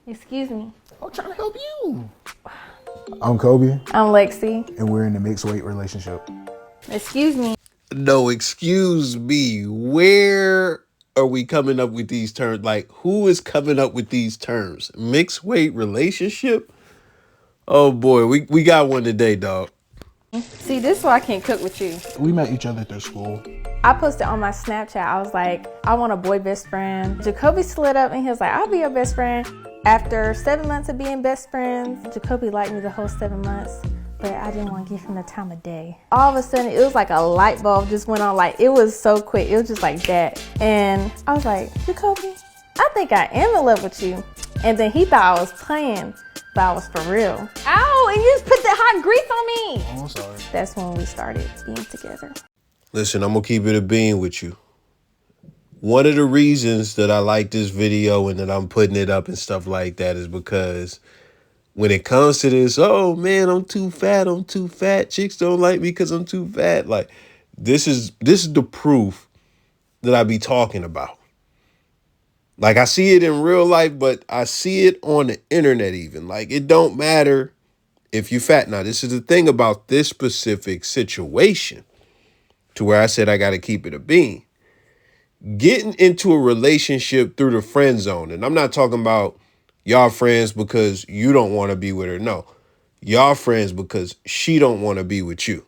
Excuse me. I'm trying to help you. I'm Kobe, I'm Lexi. and we're in a mixed weight relationship. Excuse me. No, excuse me. Where are we coming up with these terms? Like, who is coming up with these terms? Mixed weight relationship? Oh boy, we got one today, dog. See, this is why I can't cook with you. We met each other through school. I posted on my Snapchat, I was like, I want a boy best friend. Jacoby slid up and he was like, I'll be your best friend. After 7 months of being best friends, Jacoby liked me the whole 7 months, but I didn't want to give him the time of day. All of a sudden, it was like a light bulb just went on. Like, it was so quick. It was just like that. And I was like, Jacoby, I think I am in love with you. And then he thought I was playing, but I was for real. Ow, and you just put that hot grease on me. Oh, I'm sorry. That's when we started being together. Listen, I'm gonna keep it a bean with you. One of the reasons that I like this video and that I'm putting it up and stuff like that is because when it comes to this, oh man, I'm too fat. Chicks don't like me because I'm too fat. Like, this is the proof that I be talking about. Like, I see it in real life, but I see it on the internet even. Like, it don't matter if you fat. Now, this is the thing about this specific situation to where I said I got to keep it a bean. Getting into a relationship through the friend zone, and I'm not talking about y'all friends because you don't want to be with her. No, y'all friends because she don't want to be with you.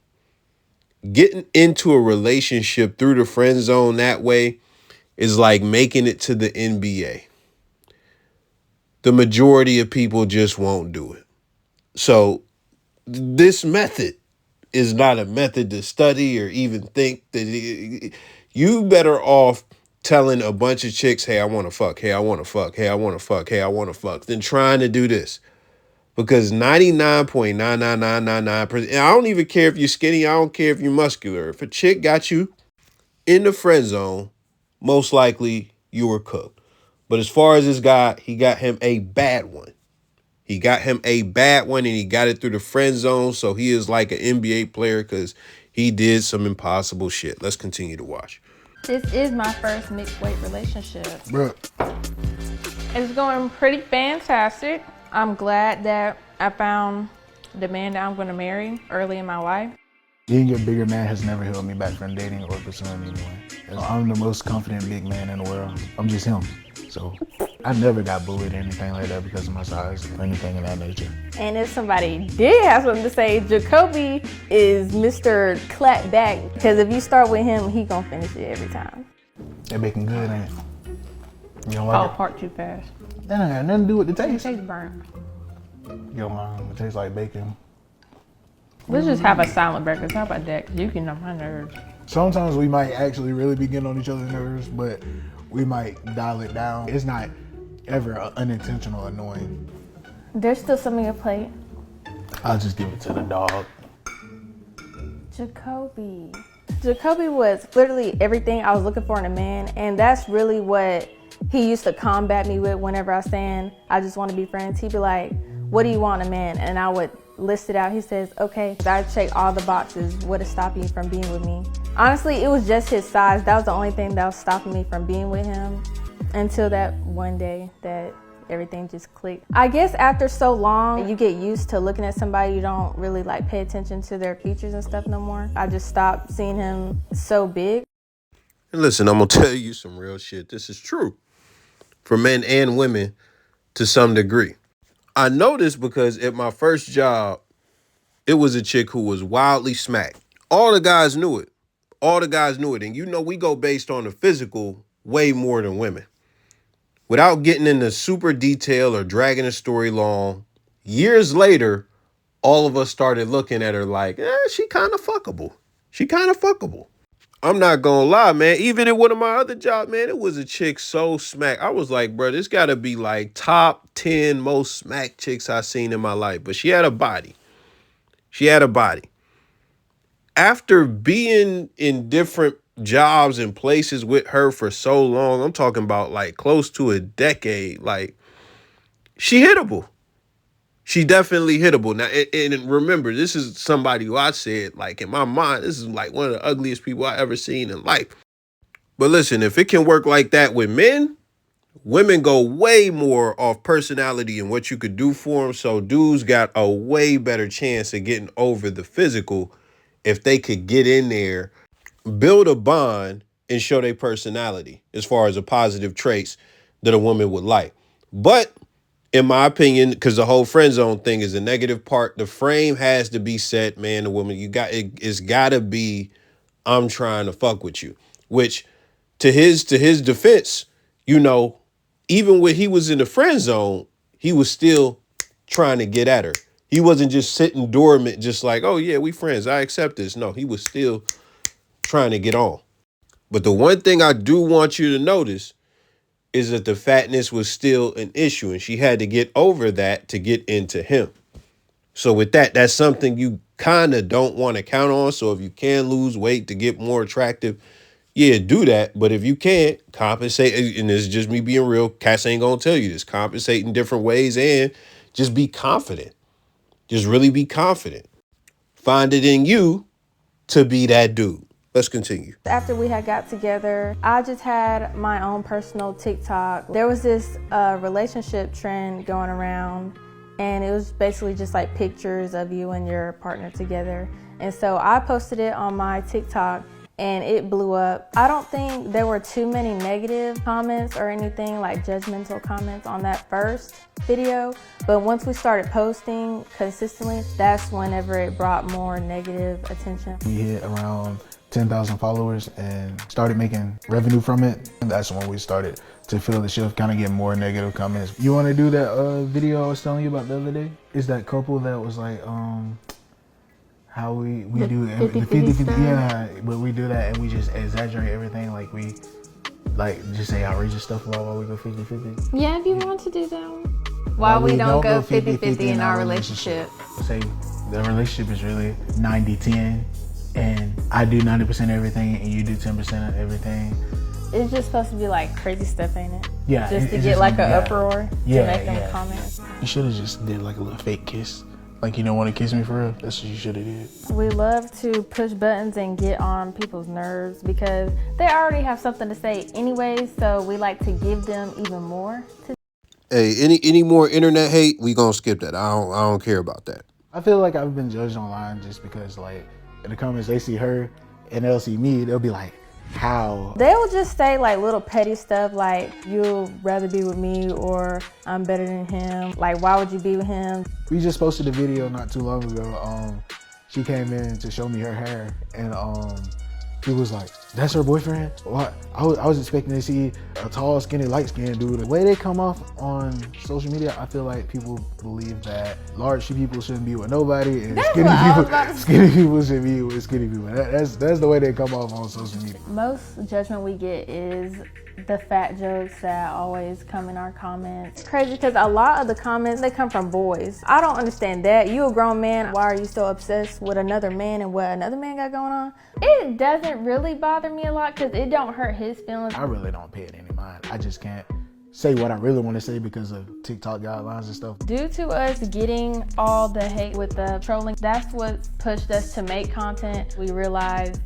Getting into a relationship through the friend zone that way is like making it to the NBA. The majority of people just won't do it. So this method is not a method to study or even think that you better off telling a bunch of chicks, hey, I want to fuck, hey, I want to fuck, hey, I want to fuck, hey, I want to fuck, than trying to do this. Because 99.99999%, and I don't even care if you're skinny, I don't care if you're muscular. If a chick got you in the friend zone, most likely you were cooked. But as far as this guy, he got him a bad one. He got him a bad one, and he got it through the friend zone. So he is like an NBA player because he did some impossible shit. Let's continue to watch. This is my first mixed weight relationship. Bro, It's going pretty fantastic. I'm glad that I found the man that I'm going to marry early in my life. being a bigger man has never held me back from dating or pursuing anyone. I'm the most confident big man in the world. I'm just him. So I never got bullied or anything like that because of my size or anything of that nature. And if somebody did have something to say, Jacoby is Mr. Clap Back. Because if you start with him, he gonna finish it every time. That bacon good, ain't it? You don't Fall like apart too fast. it? That ain't got nothing to do with the It taste. tastes burnt. You know, it tastes like bacon. Let's just have a silent breakfast. How about that? 'Cause you can know my nerves. Sometimes we might actually really be getting on each other's nerves, but we might dial it down. It's not ever unintentional annoying. There's still some on your plate. I'll just give it to the dog. Jacoby. Jacoby was literally everything I was looking for in a man, and that's really what he used to combat me with whenever I was saying I just want to be friends. He'd be like, what do you want in a man? And I would list it out. He says, okay, I check all the boxes. What is stopping you from being with me? Honestly, it was just his size. That was the only thing that was stopping me from being with him until that one day that everything just clicked. I guess after so long, you get used to looking at somebody, you don't really like pay attention to their features and stuff no more. I just stopped seeing him so big. And listen, I'm going to tell you some real shit. This is true for men and women to some degree. I know this because at my first job, it was a chick who was wildly smacked. All the guys knew it. And you know, we go based on the physical way more than women. Without getting into super detail or dragging the story long, years later, all of us started looking at her like, she kind of fuckable. I'm not gonna lie, man. Even in one of my other jobs, man, it was a chick so smack. I was like, bro, this gotta be like top 10 most smack chicks I've seen in my life. But she had a body. After being in different jobs and places with her for so long, I'm talking about like close to a decade, like she hittable. She definitely hittable. Now, and remember, this is somebody who I said, like, in my mind, this is like one of the ugliest people I ever seen in life. But listen, if it can work like that with men, Women go way more off personality and what you could do for them. So dudes got a way better chance of getting over the physical if they could get in there, build a bond, and show their personality as far as the positive traits that a woman would like. But in my opinion, because the whole friend zone thing is a negative part, the frame has to be set, man. The woman, it's gotta be, I'm trying to fuck with you. Which, to his defense, you know, even when he was in the friend zone, he was still trying to get at her. He wasn't just sitting dormant, just like, oh yeah, we friends, I accept this. No, he was still trying to get on. But the one thing I do want you to notice is that the fatness was still an issue, and she had to get over that to get into him. So with that, that's something you kind of don't want to count on. So if you can lose weight to get more attractive, yeah, do that. But if you can't, compensate. And this is just me being real. Cass ain't gonna tell you this. Compensate in different ways and just be confident. Just really be confident. Find it in you to be that dude. Let's continue. After we had got together, I just had my own personal TikTok. There was this relationship trend going around, and it was basically just like pictures of you and your partner together. And so I posted it on my TikTok, and it blew up. I don't think there were too many negative comments or anything like judgmental comments on that first video, but once we started posting consistently, that's whenever it brought more negative attention. We hit around 10,000 followers and started making revenue from it. And that's when we started to feel the shift, kind of get more negative comments. You want to do that video I was telling you about the other day? Is that couple that was like, how we do the 50-50, yeah, but we do that and we just exaggerate everything, like we like just say outrageous stuff about why we go 50-50. Yeah, if you want to do that one. Why we don't go 50-50 in our relationship. Say the relationship is really 90-10 and I do 90% of everything and you do 10% of everything. It's just supposed to be like crazy stuff, ain't it? Yeah. Just to get like an uproar to make them comment. You should have just did like a little fake kiss. Like, you don't want to kiss me for real? That's what you should have did. We love to push buttons and get on people's nerves because they already have something to say anyway, so we like to give them even more. Hey, any more internet hate, we gonna skip that. I don't care about that. I feel like I've been judged online just because, like, in the comments they see her and they'll see me, they'll be like, how? They'll just say like little petty stuff like, you'll rather be with me, or I'm better than him. Like, why would you be with him? We just posted a video not too long ago. She came in to show me her hair and she was like, that's her boyfriend? What? I was expecting to see a tall, skinny, light-skinned dude. The way they come off on social media, I feel like people believe that large people shouldn't be with nobody and skinny people should be with skinny people. That's the way they come off on social media. Most judgment we get is the fat jokes that always come in our comments. It's crazy because a lot of the comments, they come from boys. I don't understand that. You a grown man, why are you so obsessed with another man and what another man got going on? It doesn't really bother me a lot because it don't hurt his feelings. I really don't pay it any mind. I just can't say what I really want to say because of TikTok guidelines and stuff. Due to us getting all the hate with the trolling, that's what pushed us to make content. We realized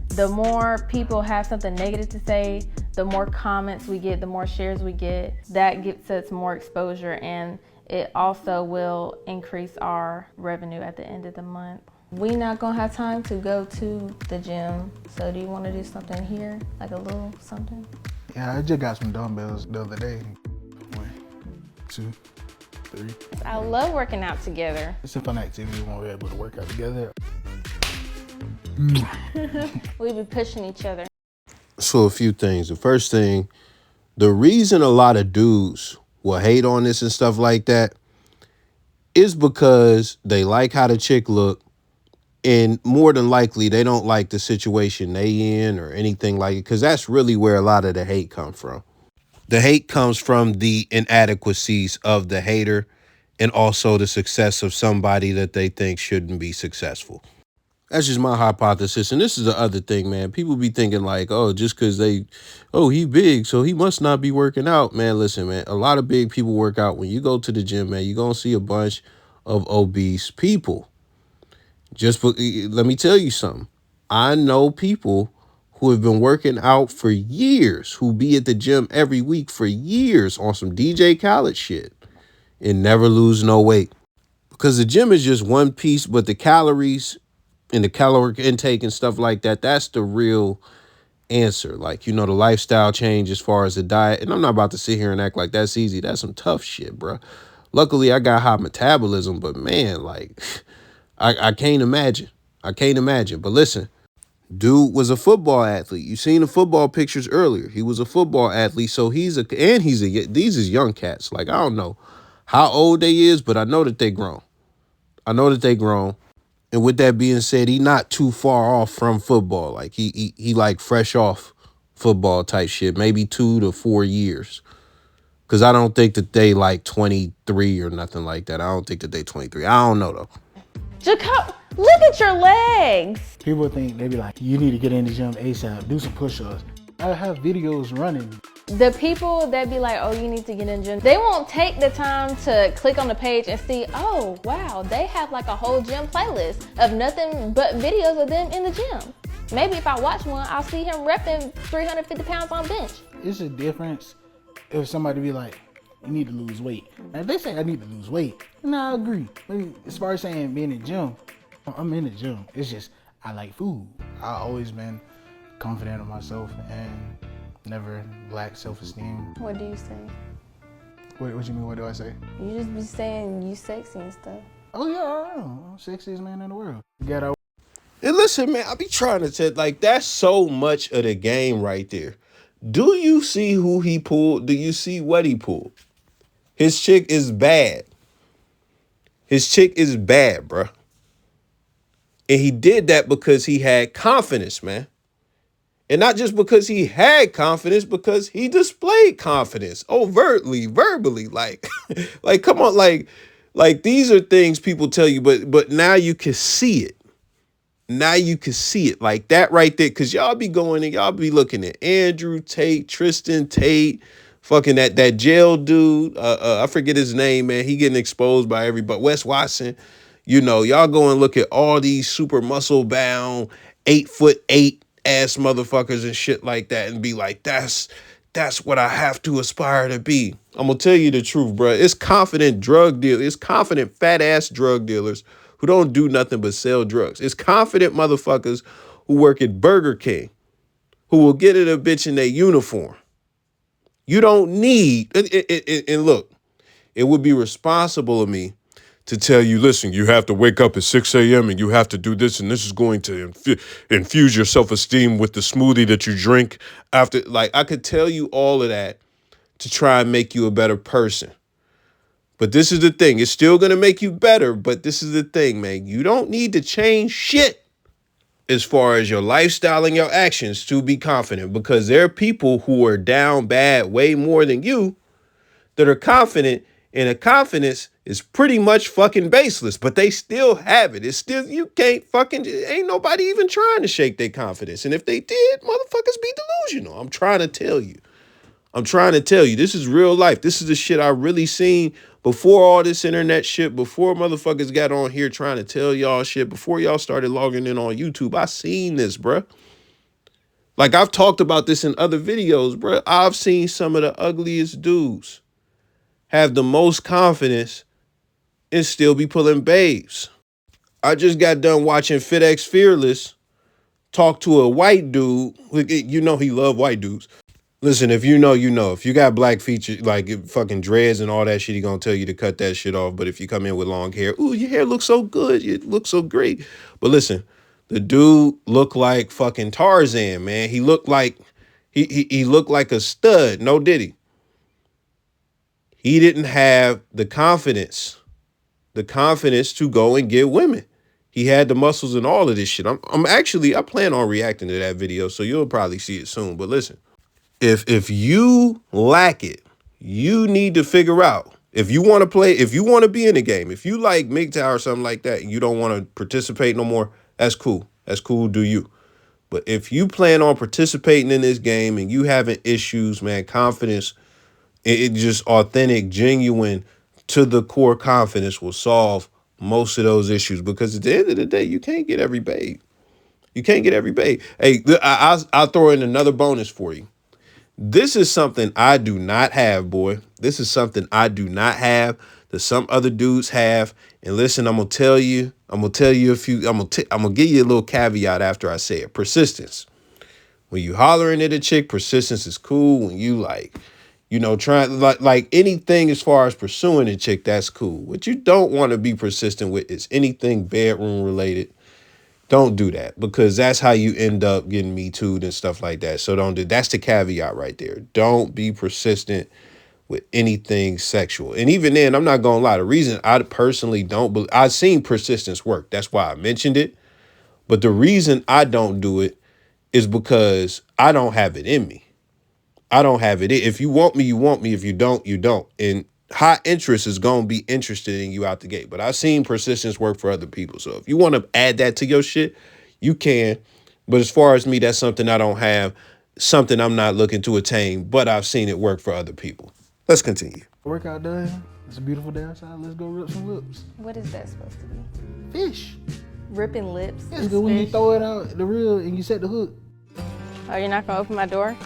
the more people have something negative to say, the more comments we get, the more shares we get, that gets us more exposure, and it also will increase our revenue at the end of the month. We not gonna have time to go to the gym, so do you wanna do something here? Like a little something? Yeah, I just got some dumbbells the other day. 1, 2, 3. I love working out together. It's a fun activity when we're able to work out together. We be pushing each other. So a few things. The first thing, the reason a lot of dudes will hate on this and stuff like that is because they like how the chick look, and more than likely they don't like the situation they in or anything like it, because that's really where a lot of the hate comes from. The hate comes from the inadequacies of the hater and also the success of somebody that they think shouldn't be successful. That's just my hypothesis. And this is the other thing, man. People be thinking like, oh, just because he big, so he must not be working out. Man, listen, man, a lot of big people work out. When you go to the gym, man, you're going to see a bunch of obese people. Let me tell you something. I know people who have been working out for years, who be at the gym every week for years on some DJ Khaled shit and never lose no weight. Because the gym is just one piece, but the calories and the caloric intake and stuff like that, that's the real answer. Like, you know, the lifestyle change as far as the diet. And I'm not about to sit here and act like that's easy. That's some tough shit, bro. Luckily, I got high metabolism, but man, like, I can't imagine. I can't imagine. But listen, dude was a football athlete. You seen the football pictures earlier. He was a football athlete. So these is young cats. Like, I don't know how old they is, but I know that they grown. I know that they grown. And with that being said, he not too far off from football. Like he like fresh off football type shit, maybe 2 to 4 years. Cause I don't think that they like 23 or nothing like that. I don't think that they 23. I don't know though. Jacob, look at your legs. People think, they be like, you need to get in the gym ASAP, do some push-ups. I have videos running. The people that be like, oh, you need to get in the gym, they won't take the time to click on the page and see, oh, wow, they have like a whole gym playlist of nothing but videos of them in the gym. Maybe if I watch one, I'll see him repping 350 pounds on bench. It's a difference if somebody be like, you need to lose weight. Now, if they say I need to lose weight, then I agree. But as far as saying being in the gym, I'm in the gym. It's just, I like food. I've always been confident in myself and never lacked self-esteem. What do you say? What you mean, what do I say? You just be saying you sexy and stuff. Oh yeah, I know. I'm sexiest man in the world. You gotta. And listen, man, I be trying to tell, like, that's so much of the game right there. Do you see who he pulled? Do you see what he pulled? His chick is bad. His chick is bad, bruh. And he did that because he had confidence, man. And not just because he had confidence, because he displayed confidence overtly, verbally. Like, like, come on, like these are things people tell you, but now you can see it. Now you can see it like that right there. Cause y'all be going and y'all be looking at Andrew Tate, Tristan Tate, fucking that jail dude. I forget his name, man. He getting exposed by everybody. Wes Watson. You know, y'all go and look at all these super muscle bound 8'8" ass motherfuckers and shit like that and be like, that's what I have to aspire to be. I'm gonna tell you the truth, bro. It's confident drug dealers. It's confident fat ass drug dealers who don't do nothing but sell drugs. It's confident motherfuckers who work at Burger King who will get at a bitch in their uniform. You don't need, and look, it would be responsible of me to tell you, listen, you have to wake up at 6 a.m. and you have to do this, and this is going to infuse your self-esteem with the smoothie that you drink after. Like, I could tell you all of that to try and make you a better person. But this is the thing. It's still going to make you better, but this is the thing, man. You don't need to change shit as far as your lifestyle and your actions to be confident, because there are people who are down bad way more than you that are confident, and the confidence is pretty much fucking baseless, but they still have it. It's still, you can't fucking, ain't nobody even trying to shake their confidence. And if they did, motherfuckers be delusional. I'm trying to tell you. This is real life. This is the shit I really seen before all this internet shit, before motherfuckers got on here trying to tell y'all shit, before y'all started logging in on YouTube. I seen this, bruh. Like, I've talked about this in other videos, bruh. I've seen some of the ugliest dudes have the most confidence and still be pulling babes. I just got done watching FitX Fearless talk to a white dude. You know he love white dudes. Listen, if you know, you know. If you got black features, like fucking dreads and all that shit, he gonna tell you to cut that shit off. But if you come in with long hair, ooh, your hair looks so good. It looks so great. But listen, the dude looked like fucking Tarzan, man. He looked like, he looked like a stud. No diddy. He didn't have the confidence to go and get women. He had the muscles and all of this shit. I plan on reacting to that video, so you'll probably see it soon. But listen, if you lack it, you need to figure out, if you want to play, if you want to be in the game, if you like MGTOW or something like that, and you don't want to participate no more, that's cool. That's cool, do you. But if you plan on participating in this game and you having issues, man, confidence, it just authentic, genuine, to the core confidence will solve most of those issues, because at the end of the day, you can't get every babe. You can't get every babe. Hey, I'll throw in another bonus for you. This is something I do not have, boy. This is something I do not have that some other dudes have. And listen, I'm gonna tell you a few. I'm gonna give you a little caveat after I say it. Persistence. When you hollering at a chick, persistence is cool. When you trying like anything as far as pursuing a chick, that's cool. What you don't want to be persistent with is anything bedroom related. Don't do that, because that's how you end up getting Me Too'd and stuff like that. So don't do. That's the caveat right there. Don't be persistent with anything sexual. And even then, I'm not gonna lie. The reason I personally don't believe, I've seen persistence work. That's why I mentioned it. But the reason I don't do it is because I don't have it in me. I don't have it. If you want me, you want me. If you don't, you don't. And high interest is going to be interested in you out the gate. But I've seen persistence work for other people. So if you want to add that to your shit, you can. But as far as me, that's something I don't have, something I'm not looking to attain, but I've seen it work for other people. Let's continue. Workout done. It's a beautiful day outside. Let's go rip some lips. What is that supposed to be? Fish. Ripping lips? It's good when you throw it out the reel and you set the hook. Oh, you're not gonna open my door?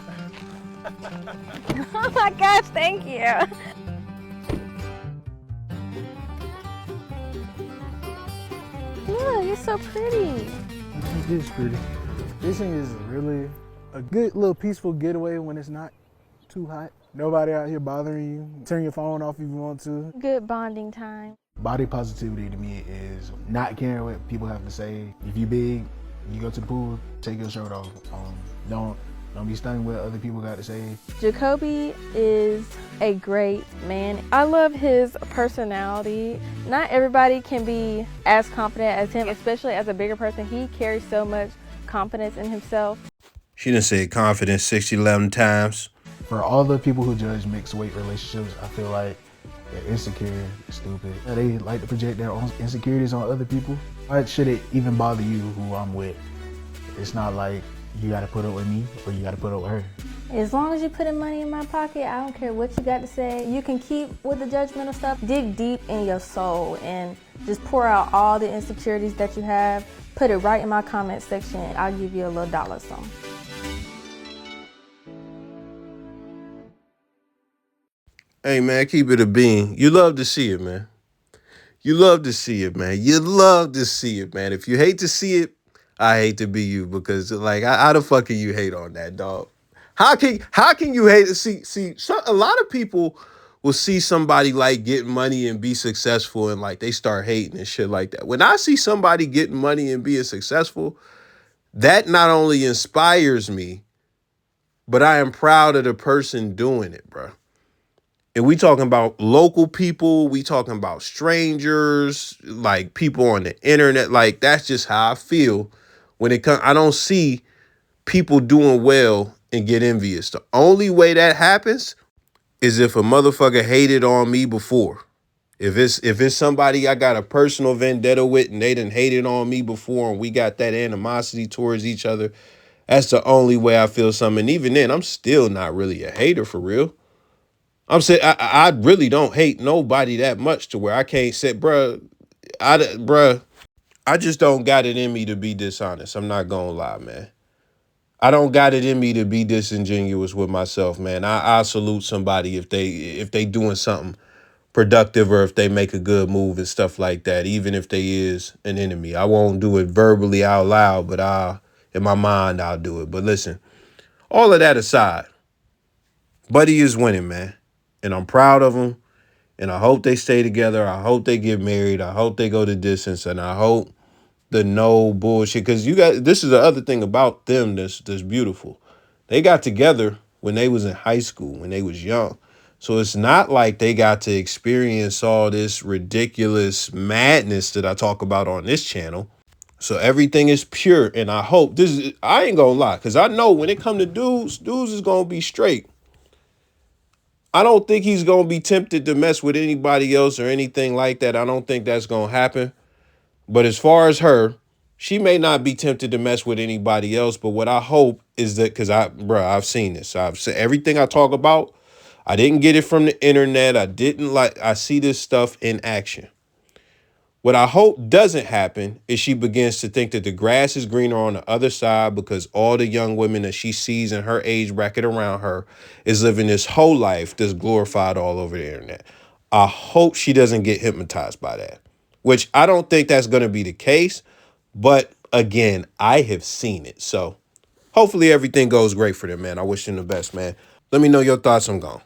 Oh my gosh, thank you. Look, you're so pretty. It is pretty. Fishing is really a good little peaceful getaway when it's not too hot. Nobody out here bothering you. Turn your phone off if you want to. Good bonding time. Body positivity to me is not caring what people have to say. If you big, you go to the pool, take your shirt off. Don't be stung with what other people got to say. Jacoby is a great man. I love his personality. Not everybody can be as confident as him, especially as a bigger person. He carries so much confidence in himself. She done said confidence 11 times. For all the people who judge mixed weight relationships, I feel like they're insecure, stupid. They like to project their own insecurities on other people. Why should it even bother you who I'm with? It's not like you gotta put up with me or you gotta put up with her. As long as you put money in my pocket, I don't care what you got to say. You can keep with the judgmental stuff. Dig deep in your soul and just pour out all the insecurities that you have. Put it right in my comment section. I'll give you a little dollar sum. Hey, man, keep it a bean. You love to see it, man. You love to see it, man. You love to see it, man. If you hate to see it, I hate to be you, because like, how the fuck can you hate on that, dog? How can you hate? A lot of people will see somebody like getting money and be successful, and like they start hating and shit like that. When I see somebody getting money and being successful, that not only inspires me, but I am proud of the person doing it, bro. And we talking about local people, we talking about strangers, like people on the internet. Like, that's just how I feel when it comes. I don't see people doing well and get envious. The only way that happens is if a motherfucker hated on me before. If it's somebody I got a personal vendetta with and they done hated on me before and we got that animosity towards each other, that's the only way I feel something. And even then, I'm still not really a hater for real. I'm saying I really don't hate nobody that much to where I can't say, bruh, I just don't got it in me to be dishonest. I'm not gonna lie, man. I don't got it in me to be disingenuous with myself, man. I salute somebody if they doing something productive or if they make a good move and stuff like that, even if they is an enemy. I won't do it verbally out loud, but in my mind, I'll do it. But listen, all of that aside, Buddy is winning, man. And I'm proud of him. And I hope they stay together. I hope they get married. I hope they go the distance. And I hope the no bullshit. Because this is the other thing about them that's beautiful. They got together when they was in high school, when they was young. So it's not like they got to experience all this ridiculous madness that I talk about on this channel. So everything is pure. And I hope I ain't gonna lie, because I know when it come to dudes is gonna be straight. I don't think he's going to be tempted to mess with anybody else or anything like that. I don't think that's going to happen. But as far as her, she may not be tempted to mess with anybody else. But what I hope is that, because I've seen this. I've said everything I talk about. I didn't get it from the internet. I see this stuff in action. What I hope doesn't happen is she begins to think that the grass is greener on the other side because all the young women that she sees in her age bracket around her is living this whole life that's glorified all over the internet. I hope she doesn't get hypnotized by that, which I don't think that's going to be the case. But again, I have seen it. So hopefully everything goes great for them, man. I wish them the best, man. Let me know your thoughts. I'm gone.